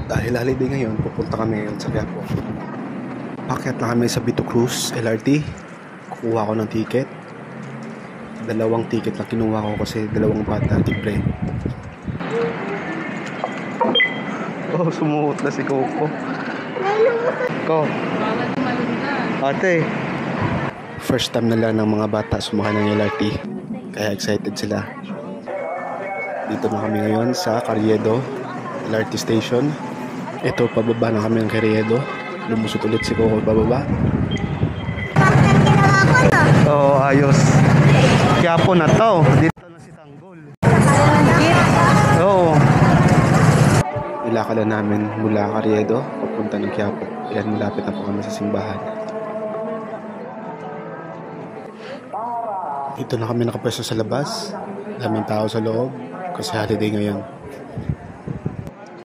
Dahil holiday ngayon, pupunta kami ngayon sa Quiapo. Pakyat na kami sa Vito Cruz LRT. Kukuha ko ng ticket. 2 ticket na kinuha ko kasi 2 bata libre. Oh, sumuot na si Coco. Ko. Ate. First time na lang ng mga bata sumakay ng LRT. Kaya excited sila. Dito na kami ngayon sa Carriedo LRT station. Ito, pababa na kami ng Carriedo. Lumusot ulit si Coco pababa. Oo, ayos. Quiapo na to. Dito na si Tanggol. Oo. Ilakala namin mula Carriedo papunta ng Quiapo. Yan, malapit na po kami sa simbahan. Dito na kami nakapwesto sa labas. Daming tao sa loob kasi holiday ngayon.